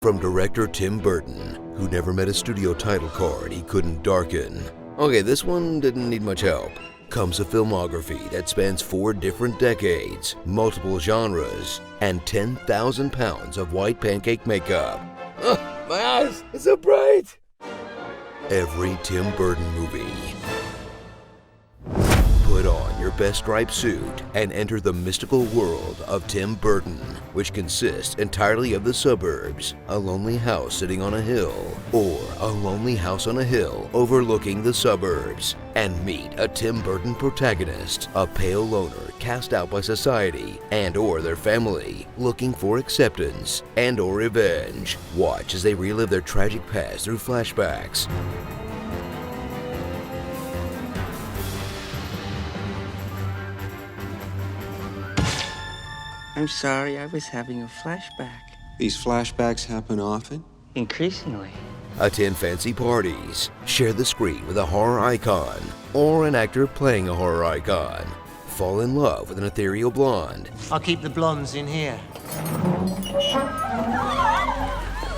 From director Tim Burton, who never met a studio title card he couldn't darken. Okay, this one didn't need much help. Comes a filmography that spans 4 different decades, multiple genres, and 10,000 pounds of white pancake makeup. Ugh, my eyes, it's so bright! Every Tim Burton movie. Put on your best striped suit and enter the mystical world of Tim Burton, which consists entirely of the suburbs, a lonely house sitting on a hill, or a lonely house on a hill overlooking the suburbs, and meet a Tim Burton protagonist, a pale loner cast out by society and or their family, looking for acceptance and or revenge. Watch as they relive their tragic past through flashbacks. I'm sorry, I was having a flashback. These flashbacks happen often? Increasingly. Attend fancy parties, share the screen with a horror icon, or an actor playing a horror icon. Fall in love with an ethereal blonde. I'll keep the blondes in here.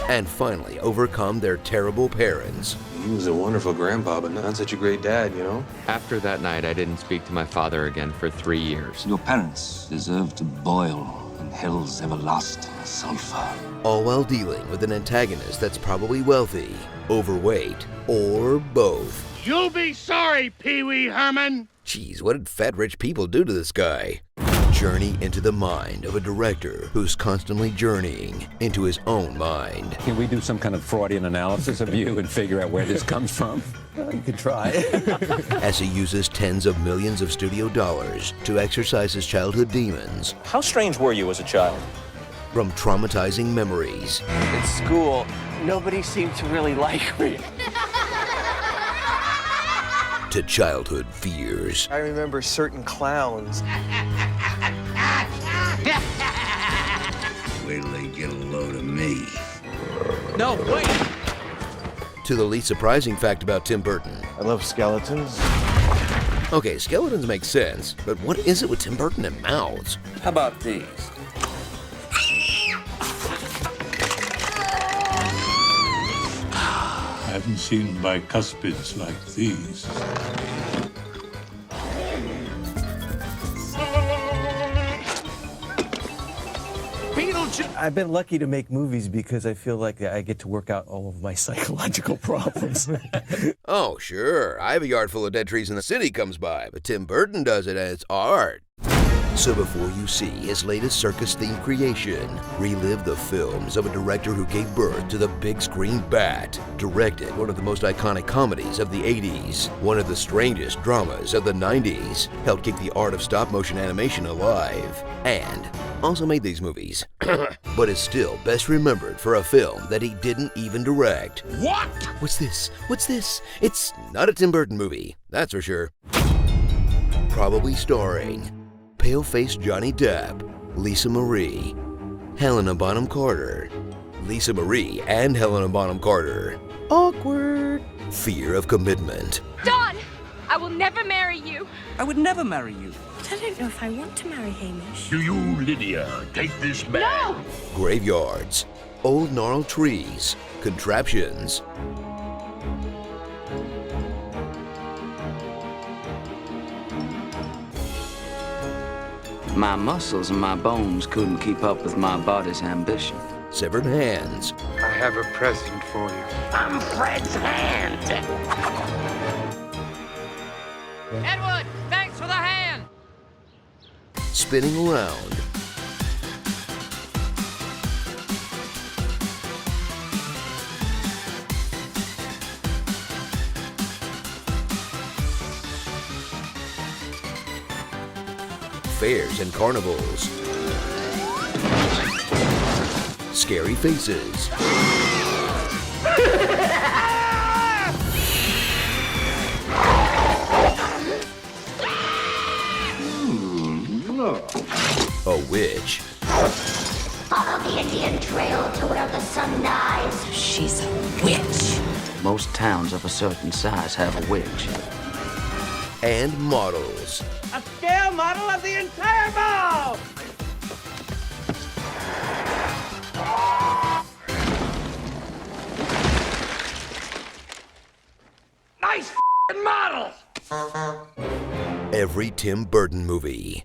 And finally overcome their terrible parents. He was a wonderful grandpa, but not such a great dad, you know? After that night, I didn't speak to my father again for 3 years. Your parents deserve to boil in hell's everlasting sulfur. All while dealing with an antagonist that's probably wealthy, overweight, or both. You'll be sorry, Pee-wee Herman! Jeez, what did fat rich people do to this guy? Journey into the mind of a director who's constantly journeying into his own mind. Can we do some kind of Freudian analysis of you and figure out where this comes from? You could try. As he uses tens of millions of studio dollars to exorcise his childhood demons. How strange were you as a child? From traumatizing memories. In school, nobody seemed to really like me. To childhood fears. I remember certain clowns. Wait till they get a load of me. No, wait! To the least surprising fact about Tim Burton. I love skeletons. Okay, skeletons make sense, but what is it with Tim Burton and mouths? How about these? I haven't seen bicuspids like these. I've been lucky to make movies because I feel like I get to work out all of my psychological problems. Oh, sure. I have a yard full of dead trees and the city comes by, but Tim Burton does it and it's art. So before you see his latest circus-themed creation, relive the films of a director who gave birth to the big screen bat, directed one of the most iconic comedies of the 80s, one of the strangest dramas of the 90s, helped keep the art of stop-motion animation alive, and also made these movies, but is still best remembered for a film that he didn't even direct. What? What's this? What's this? It's not a Tim Burton movie, that's for sure. Probably starring pale-faced Johnny Depp, Lisa Marie, Helena Bonham Carter. Lisa Marie and Helena Bonham Carter. Awkward. Fear of commitment. Don! I will never marry you. I would never marry you. But I don't know if I want to marry Hamish. Do you, Lydia, take this man? No! Graveyards. Old gnarled trees. Contraptions. My muscles and my bones couldn't keep up with my body's ambition. Severed hands. I have a present for you. I'm Fred's hand! Edward, thanks for the hand! Spinning around. Fairs and carnivals. Scary faces. A witch. Follow the Indian trail to where the sun dies. She's a witch. Most towns of a certain size have a witch. And models. A scale model of the entire mall! Nice f***ing models! Every Tim Burton movie.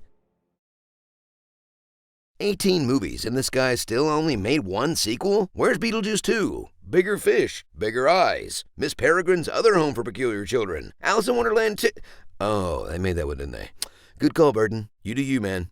18 movies and this guy still only made one sequel? Where's Beetlejuice 2? Bigger Fish, Bigger Eyes, Miss Peregrine's Other Home for Peculiar Children, Alice in Wonderland 2. Oh, they made that one, didn't they? Good call, Burton. You do you, man.